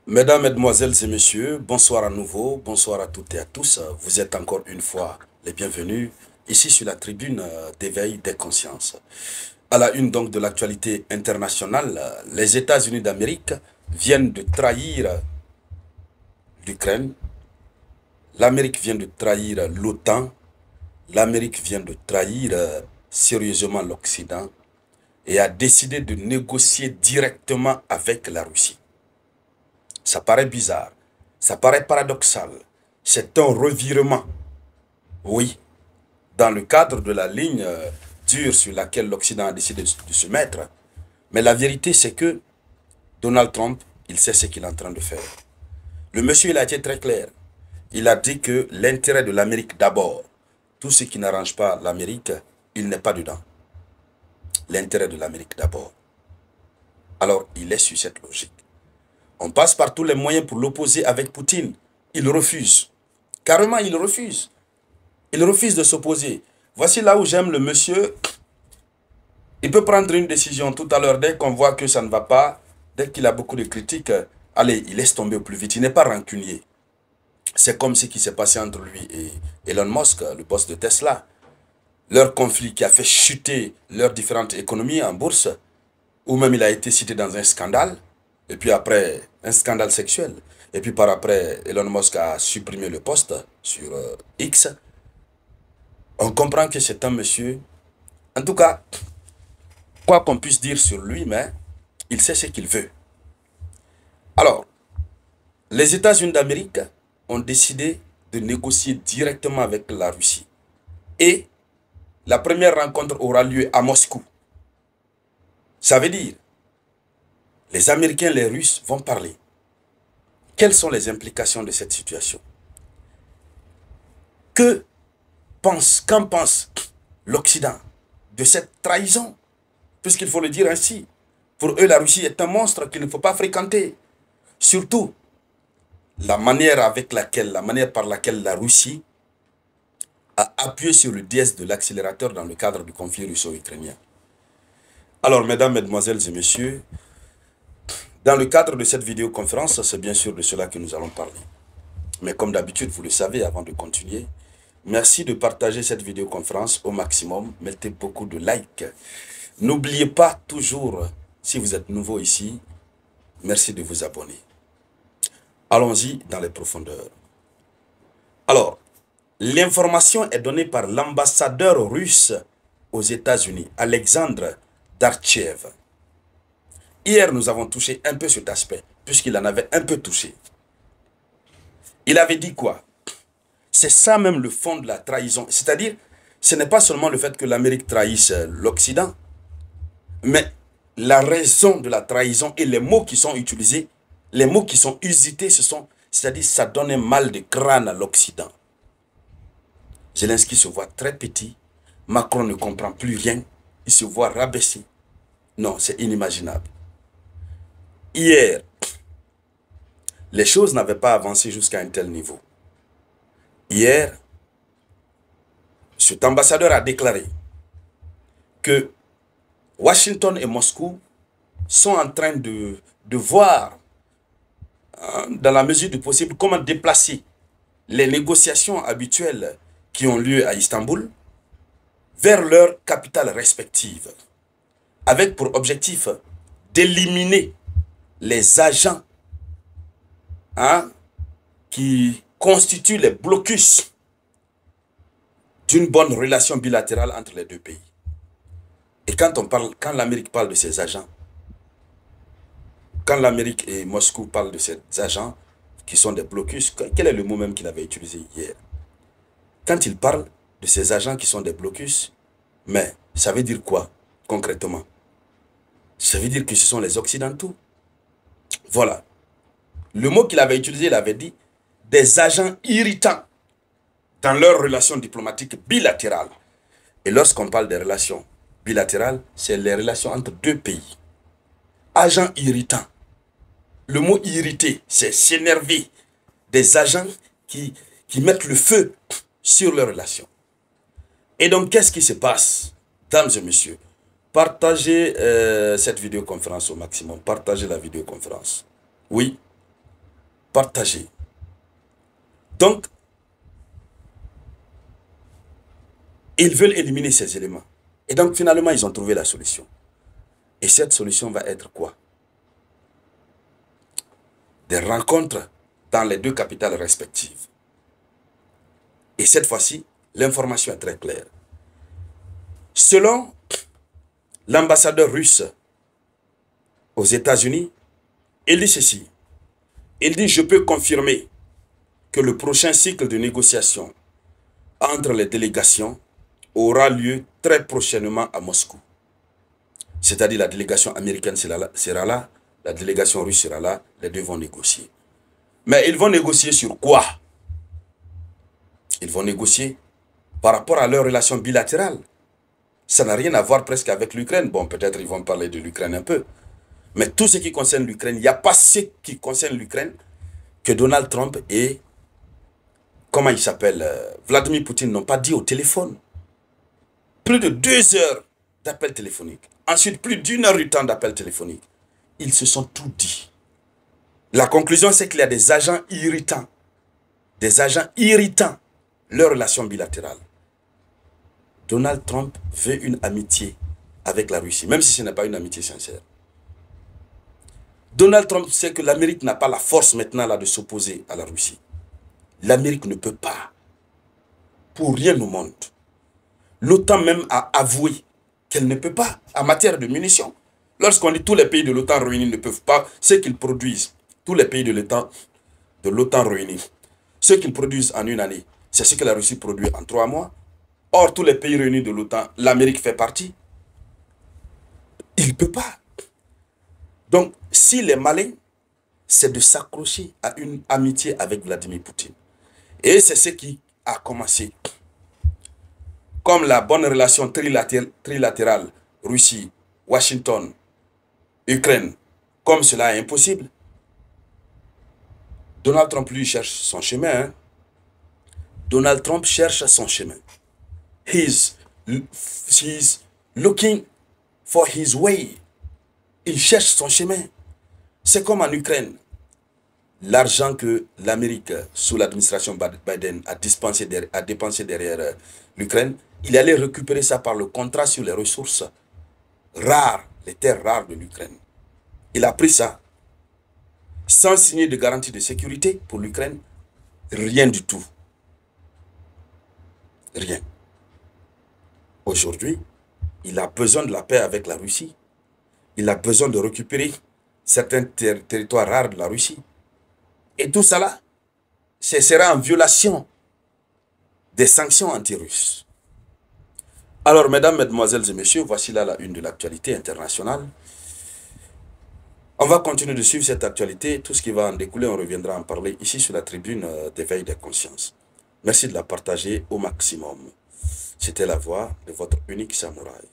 Mesdames, Mesdemoiselles et Messieurs, bonsoir à nouveau, bonsoir à toutes et à tous. Vous êtes encore une fois les bienvenus ici sur la tribune d'éveil des consciences. À la une donc de l'actualité internationale, les États-Unis d'Amérique viennent de trahir l'Ukraine, l'Amérique vient de trahir l'OTAN, l'Amérique vient de trahir sérieusement l'Occident et a décidé de négocier directement avec la Russie. Ça paraît bizarre, ça paraît paradoxal. C'est un revirement. Oui, dans le cadre de la ligne dure sur laquelle l'Occident a décidé de se mettre. Mais la vérité, c'est que Donald Trump, il sait ce qu'il est en train de faire. Le monsieur, il a été très clair. Il a dit que l'intérêt de l'Amérique d'abord. Tout ce qui n'arrange pas l'Amérique, il n'est pas dedans. L'intérêt de l'Amérique d'abord. Alors, il est sur cette logique. On passe par tous les moyens pour l'opposer avec Poutine. Il refuse. Carrément, il refuse. Il refuse de s'opposer. Voici là où j'aime le monsieur. Il peut prendre une décision tout à l'heure dès qu'on voit que ça ne va pas, dès qu'il a beaucoup de critiques. Allez, il laisse tomber au plus vite. Il n'est pas rancunier. C'est comme ce qui s'est passé entre lui et Elon Musk, le boss de Tesla. Leur conflit qui a fait chuter leurs différentes économies en bourse, ou même il a été cité dans un scandale. Et puis après, un scandale sexuel. Et puis par après, Elon Musk a supprimé le poste sur X. On comprend que c'est un monsieur. En tout cas, quoi qu'on puisse dire sur lui, mais il sait ce qu'il veut. Alors, les États-Unis d'Amérique ont décidé de négocier directement avec la Russie. Et la première rencontre aura lieu à Moscou. Ça veut dire, les Américains et les Russes vont parler. Quelles sont les implications de cette situation? Qu'en pense l'Occident de cette trahison? Puisqu'il faut le dire ainsi. Pour eux, la Russie est un monstre qu'il ne faut pas fréquenter. Surtout, la manière par laquelle la Russie a appuyé sur le DS de l'accélérateur dans le cadre du conflit russo-ukrainien. Alors, mesdames, mesdemoiselles et messieurs, dans le cadre de cette vidéoconférence, c'est bien sûr de cela que nous allons parler. Mais comme d'habitude, vous le savez, avant de continuer, merci de partager cette vidéoconférence au maximum. Mettez beaucoup de likes. N'oubliez pas toujours, si vous êtes nouveau ici, merci de vous abonner. Allons-y dans les profondeurs. Alors, l'information est donnée par l'ambassadeur russe aux États-Unis, Alexandre Darchev. Hier, nous avons touché un peu cet aspect, puisqu'il en avait un peu touché. Il avait dit quoi? C'est ça même le fond de la trahison. C'est-à-dire, ce n'est pas seulement le fait que l'Amérique trahisse l'Occident, mais la raison de la trahison et les mots qui sont utilisés, les mots qui sont usités, c'est-à-dire ça donne un mal de crâne à l'Occident. Zelensky se voit très petit, Macron ne comprend plus rien, il se voit rabaissé. Non, c'est inimaginable. Hier, les choses n'avaient pas avancé jusqu'à un tel niveau. Hier, cet ambassadeur a déclaré que Washington et Moscou sont en train de voir, dans la mesure du possible, comment déplacer les négociations habituelles qui ont lieu à Istanbul vers leurs capitales respectives, avec pour objectif d'éliminer les agents qui constituent les blocus d'une bonne relation bilatérale entre les deux pays. Et quand l'Amérique parle de ces agents, quand l'Amérique et Moscou parlent de ces agents qui sont des blocus, quel est le mot même qu'il avait utilisé hier? Quand il parle de ces agents qui sont des blocus, mais ça veut dire quoi concrètement? Ça veut dire que ce sont les Occidentaux. Voilà. Le mot qu'il avait utilisé, il avait dit des agents irritants dans leurs relations diplomatiques bilatérales. Et lorsqu'on parle des relations bilatérales, c'est les relations entre deux pays. Agents irritants. Le mot irrité, c'est s'énerver. Des agents qui mettent le feu sur leurs relations. Et donc, qu'est-ce qui se passe, dames et messieurs? Partagez cette vidéoconférence au maximum. Partagez la vidéoconférence. Oui, Partagez. Donc, ils veulent éliminer ces éléments. Et donc, finalement, ils ont trouvé la solution. Et cette solution va être quoi? Des rencontres dans les deux capitales respectives. Et cette fois-ci, l'information est très claire. Selon l'ambassadeur russe aux États-Unis, il dit ceci. Il dit, je peux confirmer que le prochain cycle de négociations entre les délégations aura lieu très prochainement à Moscou. C'est-à-dire la délégation américaine sera là, la délégation russe sera là, les deux vont négocier. Mais ils vont négocier sur quoi? Ils vont négocier par rapport à leurs relations bilatérales. Ça n'a rien à voir presque avec l'Ukraine. Bon, peut-être ils vont parler de l'Ukraine un peu. Mais tout ce qui concerne l'Ukraine, il n'y a pas ce qui concerne l'Ukraine que Donald Trump et, comment il s'appelle, Vladimir Poutine n'ont pas dit au téléphone. Plus de 2 heures d'appel téléphonique. Ensuite, plus d'1 heure du temps d'appel téléphonique. Ils se sont tout dit. La conclusion, c'est qu'il y a des agents irritants. Des agents irritants. Leurs relations bilatérales. Donald Trump veut une amitié avec la Russie, même si ce n'est pas une amitié sincère. Donald Trump sait que l'Amérique n'a pas la force maintenant là de s'opposer à la Russie. L'Amérique ne peut pas. Pour rien au monde. L'OTAN même a avoué qu'elle ne peut pas en matière de munitions. Lorsqu'on dit tous les pays de l'OTAN réunis ne peuvent pas, ce qu'ils produisent, tous les pays de l'OTAN réunis, ce qu'ils produisent en une année, c'est ce que la Russie produit en 3 mois. Or, tous les pays réunis de l'OTAN, l'Amérique fait partie. Il ne peut pas. Donc, s'il est malin, c'est de s'accrocher à une amitié avec Vladimir Poutine. Et c'est ce qui a commencé. Comme la bonne relation trilatérale Russie, Washington, Ukraine, comme cela est impossible, Donald Trump lui cherche son chemin. Hein? Donald Trump cherche son chemin. He's looking for his way. Il cherche son chemin. C'est comme en Ukraine. L'argent que l'Amérique, sous l'administration Biden, a dépensé derrière l'Ukraine, il allait récupérer ça par le contrat sur les ressources rares, les terres rares de l'Ukraine. Il a pris ça sans signer de garantie de sécurité pour l'Ukraine. Rien du tout. Rien. Aujourd'hui, il a besoin de la paix avec la Russie. Il a besoin de récupérer certains territoires rares de la Russie. Et tout ça là, ce sera en violation des sanctions anti-russes. Alors, mesdames, mesdemoiselles et messieurs, voici là la une de l'actualité internationale. On va continuer de suivre cette actualité. Tout ce qui va en découler, on reviendra en parler ici sur la tribune d'éveil des consciences. Merci de la partager au maximum. C'était la voix de votre unique samouraï.